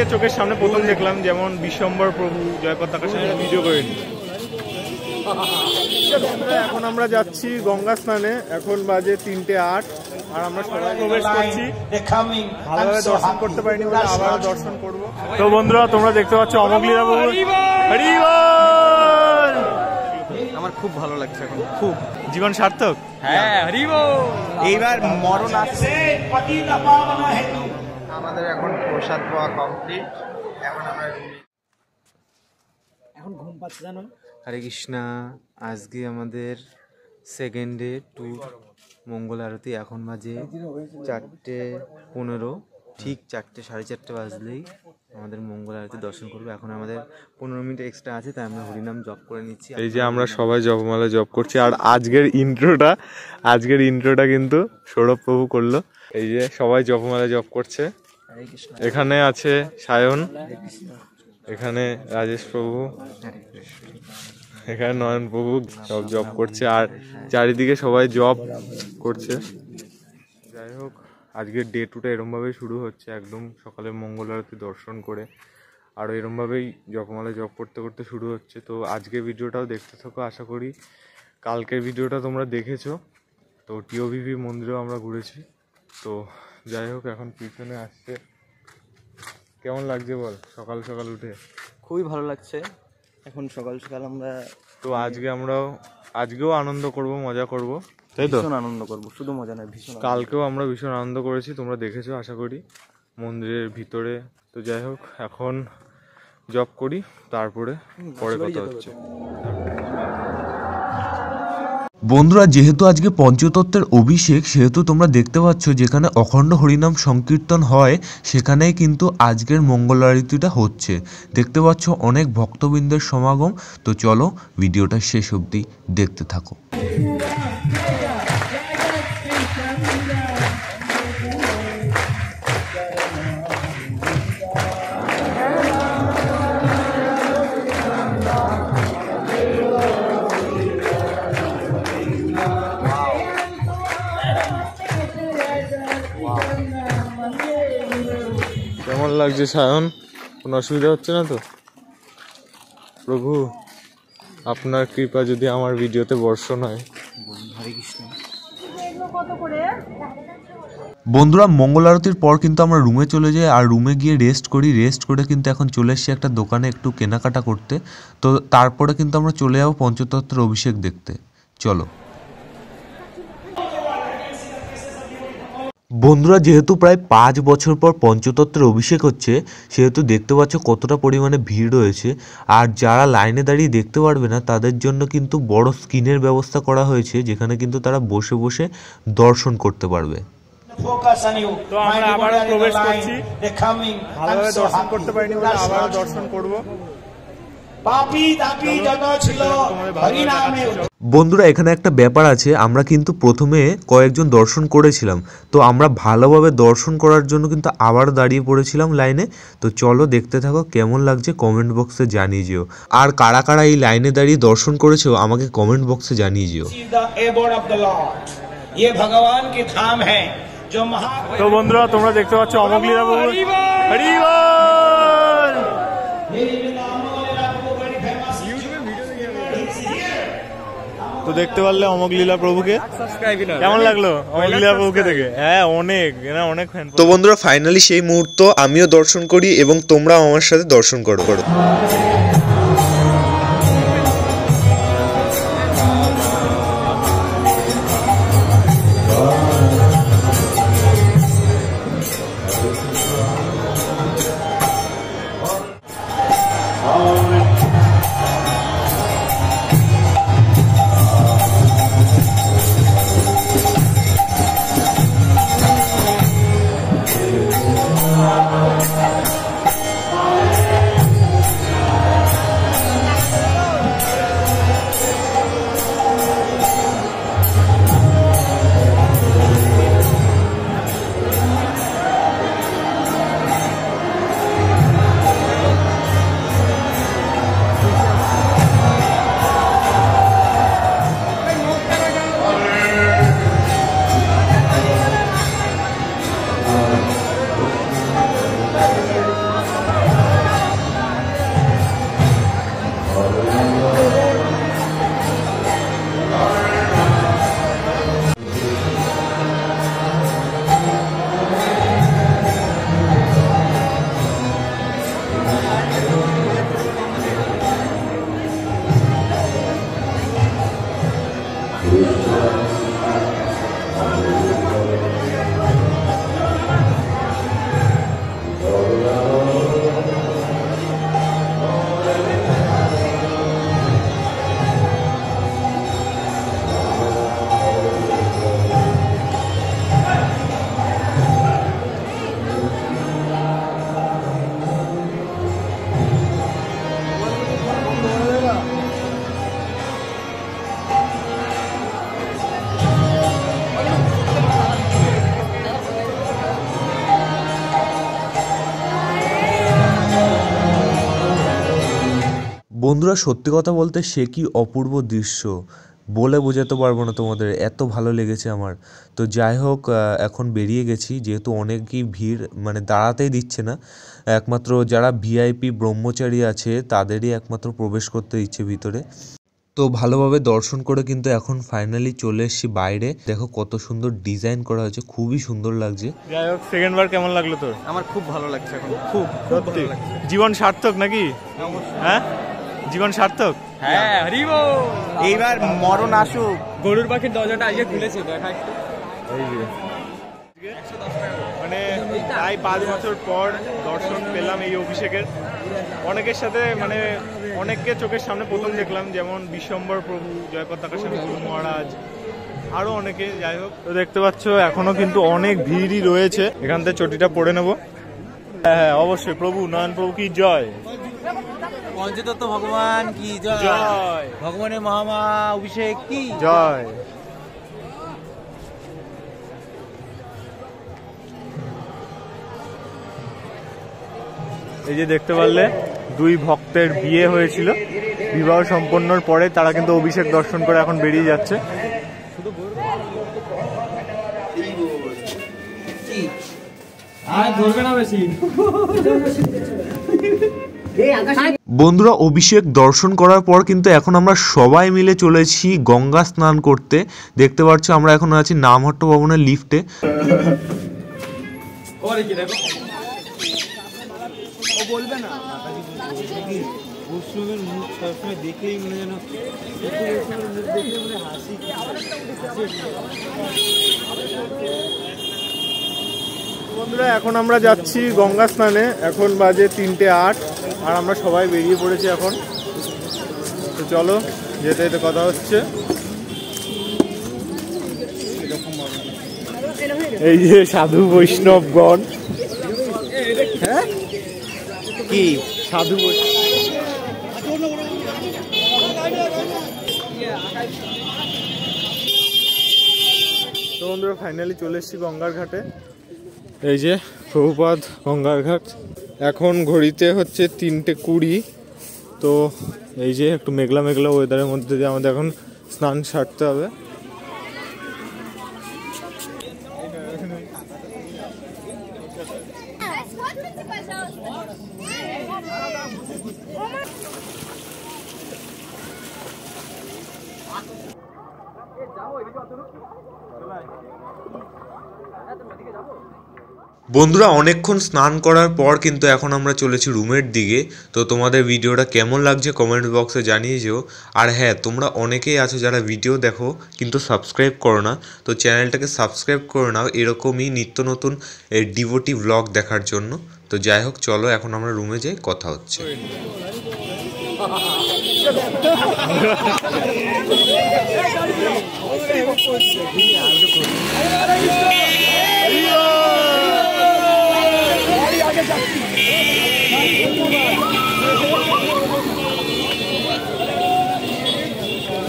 আজকে চোখের সামনে প্রথম দেখলাম, যেমন বিশ্বম্বর প্রভু জয় পতাকার সাথে ভিডিও করে নি। এখন আমরা যাচ্ছি গঙ্গা স্নানে, এখন বাজে 3:08 আর আমরা সবাই প্রবেশ করছি। ভালোভাবে দর্শন করতে পারিনি বলে আবারও দর্শন করবো। তো বন্ধুরা তোমরা দেখতে পাচ্ছ অমোঘলীলা প্রভু। আমার খুব ভালো লাগছে, এখন খুব জীবন সার্থক। হ্যাঁ হরি বল। এইবার মরণ আসছে। আমাদের এখন প্রসাদ পাওয়া কমপ্লিট, এখন আমরা এখন ঘুম পাচ্ছে জানো। হরে কৃষ্ণা। আজকে আমাদের সেকেন্ড ডে ট্যুর মঙ্গল আরতি। এখন বাজে 4:15, ঠিক 4:30 বাজলেই আমাদের মঙ্গল আরতি দর্শন করবো। এখন আমাদের 15 মিনিট এক্সট্রা আছে, তাই আমরা হরিনাম জপ করে নিচ্ছি। এই যে আমরা সবাই জপমালা জপ করছি, আর আজকের ইন্ট্রোটা কিন্তু সৌরভ প্রভু করলো। এই যে সবাই জপমালা জপ করছে। এখানে আছে সায়ন, এখানে রাজেশ প্রভু, এখানে নয়ন প্রভু সব জব করছে, আর চারিদিকে সবাই জব করছে। যাই হোক, আজকের ডে টুটা এরমভাবেই শুরু হচ্ছে, একদম সকালে মঙ্গল আরতি দর্শন করে আর এরমভাবেই জপমালা জপ করতে করতে শুরু হচ্ছে। তো আজকের ভিডিওটাও দেখতে থাকো, আশা করি কালকের ভিডিওটা তোমরা দেখেছো। তো টিওভিভি মন্দিরেও আমরা ঘুরেছি। তো যাই হোক, এখন পিছনে আসছে। কেমন লাগছে বল সকাল সকাল উঠে? খুবই ভালো লাগছে। এখন সকাল সকাল আমরা তো আজকেও আনন্দ করব, মজা করব, তাই তো? ভীষণ আনন্দ করবো, শুধু মজা নয়, ভীষণ। কালকেও আমরা ভীষণ আনন্দ করেছি, তোমরা দেখেছো আশা করি মন্দিরের ভিতরে। তো যাই হোক, এখন জব করি, তারপরে পরে কথা হচ্ছে। বন্ধুরা, যেহেতু আজকে পঞ্চতত্ত্বের অভিষেক, সেহেতু তোমরা দেখতে পাচ্ছ যেখানে অখণ্ড হরিনাম সংকীর্তন হয়, সেখানেই কিন্তু আজকের মঙ্গল আরতিটা হচ্ছে। দেখতে পাচ্ছ অনেক ভক্তবৃন্দের সমাগম। তো চলো ভিডিওটা শেষ অবধি দেখতে থাকো। কেমন লাগছে সায়ন? কোনো অসুবিধা হচ্ছে না তো? প্রভু আপনার কৃপা যদি আমার ভিডিওতে বর্ষণ হয়। বন্ধুরা, মঙ্গল আরতির পর কিন্তু আমরা রুমে চলে যাই, আর রুমে গিয়ে রেস্ট করি। রেস্ট করে কিন্তু এখন চলে এসেছি একটা দোকানে একটু কেনাকাটা করতে। তো তারপরে কিন্তু আমরা চলে যাবো পঞ্চতত্ত্বের অভিষেক দেখতে। চলো বন্ধুরা, যেহেতু প্রায় 5 বছর পর পঞ্চতত্ত্বের অভিষেক হচ্ছে, সেহেতু দেখতে পাচ্ছ কতটা পরিমাণে ভিড় রয়েছে। আর যারা লাইনে দাঁড়িয়ে দেখতে পারবে না, তাদের জন্য কিন্তু বড় স্ক্রিনের ব্যবস্থা করা হয়েছে, যেখানে কিন্তু তারা বসে বসে দর্শন করতে পারবে। তো আমরা আবারও প্রবেশ করছি, ভালোভাবে দর্শন করতে পারিনি বলে আবারও দর্শন করবো। বন্ধুরা, এখানে একটা ব্যাপার আছে, আমরা কিন্তু প্রথমে কয়েকজন দর্শন করেছিলাম, তো আমরা ভালোভাবে দর্শন করার জন্য কিন্তু আবার দাঁড়িয়ে পড়েছিলাম লাইনে। তো চলো দেখতে থাকো, কেমন লাগছে কমেন্ট বক্সে জানিয়ে যেও। আর কারা কারা এই লাইনে দাঁড়িয়ে দর্শন করেছো আমাকে কমেন্ট বক্সে জানিয়ে যেও। তো বন্ধুরা তোমরা দেখতে পাচ্ছ অমোঘলীলা প্রভু। হরি বল। তো দেখতে পারলে অমোঘলীলা প্রভুকে, কেমন লাগলো অমোঘলীলা প্রভুকে দেখে? হ্যাঁ, অনেক ফ্যান। তো বন্ধুরা, ফাইনালি সেই মুহূর্ত আমিও দর্শন করি এবং তোমরাও আমার সাথে দর্শন করো। বন্ধুরা সত্যি কথা বলতে সে কি অপূর্ব দৃশ্য, বলে বোঝাতে পারবো না তোমাদের, এত ভালো লেগেছে আমার। তো যাই হোক এখন বেরিয়ে গেছি, যেহেতু অনেকই ভিড়, মানে দাঁড়াতেই দিচ্ছে না, একমাত্র যারা ভিআইপি ব্রহ্মচারী আছে তাদেরই একমাত্র প্রবেশ করতে দিচ্ছে ভিতরে। তো ভালোভাবে দর্শন করে কিন্তু এখন ফাইনালি চলে এসেছি বাইরে। দেখো কত সুন্দর ডিজাইন করা হয়েছে, খুবই সুন্দর লাগছে। যাই হোক, সেকেন্ড বার কেমন লাগলো তোর? আমার খুব ভালো লাগছে এখন, খুব সত্যি জীবন সার্থক নাকি? হ্যাঁ, জীবন সার্থক। হ্যাঁ, এইবার মরণ আসুক। গরুর পাখির দরজাটা আজকে খুলেছে, দেখা একটু। এই যে মানে প্রায় 5 বছর পর দর্শন পেলাম এই অভিষেকের। অনেকের সাথে মানে অনেককে চোখের সামনে প্রথম দেখলাম, যেমন বিশ্বম্বর প্রভু, জয়পতাকা স্বামী গুরু মহারাজ, আরো অনেকে। যাই হোক, তো দেখতে পাচ্ছ এখনো কিন্তু অনেক ভিড়ই রয়েছে। এখান থেকে চটিটা পড়ে নেবো। হ্যাঁ অবশ্যই, প্রভু নয়ন প্রভু কি জয়, পঞ্চতত্ত্ব ভগবান কি জয়, ভগবানের মহামা অভিষেক কি জয়। এই যে দেখতে পারলে 2 ভক্তের বিয়ে হয়েছিল, বিবাহ সম্পন্নর পরে তারা কিন্তু অভিষেক দর্শন করে এখন বেরিয়ে যাচ্ছে। ধরবে না বেশি। বন্ধুরা অভিষেক দর্শন করার পর কিন্তু এখন আমরা সবাই মিলে চলেছি গঙ্গা স্নান করতে। দেখতে পাচ্ছ আমরা এখন আছি নামহট্ট ভবনের লিফটে। বন্ধুরা এখন আমরা যাচ্ছি গঙ্গা স্নানে, এখন বাজে 3:08 আর আমরা সবাই বেরিয়ে পড়েছি এখন। তো চলো যেতে যেতে কথা হচ্ছে। এই যে সাধু বৈষ্ণবগণ, হ্যাঁ কি সাধু তো বন্ধুরা ফাইনালি চলে এসেছি গঙ্গার ঘাটে। এই যে প্রভুপাদ গঙ্গার ঘাট, এখন ঘড়িতে হচ্ছে 3:20। তো এই যে একটু মেঘলা মেঘলা ওয়েদারের মধ্যে দিয়ে আমাদের এখন স্নান সারতে হবে। বন্ধুরা অনেকক্ষণ স্নান করার পর কিন্তু এখন আমরা চলেছি রুমের দিকে। তো তোমাদের ভিডিওটা কেমন লাগছে কমেন্ট বক্সে জানিয়ে যেও। আর হ্যাঁ, তোমরা অনেকেই আছো যারা ভিডিও দেখো কিন্তু সাবস্ক্রাইব করো না, তো চ্যানেলটাকে সাবস্ক্রাইব করে নাও এরকমই নিত্য নতুন ডিভোটি ব্লগ দেখার জন্য। তো যাই হোক চলো এখন আমরা রুমে যাই, কথা হচ্ছে।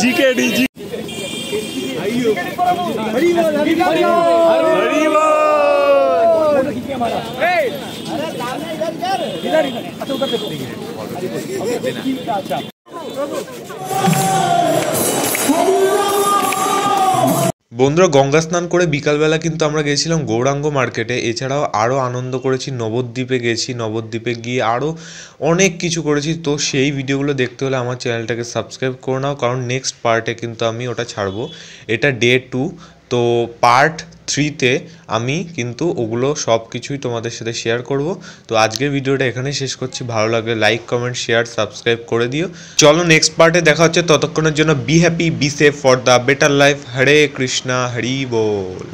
জিকেডি জি বন্ধুরা গঙ্গা স্নান করে বিকালবেলা কিন্তু আমরা গেছিলাম গৌরাঙ্গ মার্কেটে। এছাড়াও আরও আনন্দ করেছি, নবদ্বীপে গেছি, নবদ্বীপে গিয়ে আরও অনেক কিছু করেছি। তো সেই ভিডিওগুলো দেখতে হলে আমার চ্যানেলটাকে সাবস্ক্রাইব করে নাও, কারণ নেক্সট পার্টে কিন্তু আমি ওটা ছাড়বো। এটা ডে 2, তো পার্ট 3-তে আমি কিন্তু ওগুলো সব কিছুই তোমাদের সাথে শেয়ার করব। তো আজকের ভিডিওটা এখানেই শেষ করছি। ভালো লাগলে লাইক কমেন্ট শেয়ার সাবস্ক্রাইব করে দিও। চলো নেক্সট পার্টে দেখা হচ্ছে, ততক্ষণের জন্য be happy, be safe for the better life. Hare Krishna, Hari ball.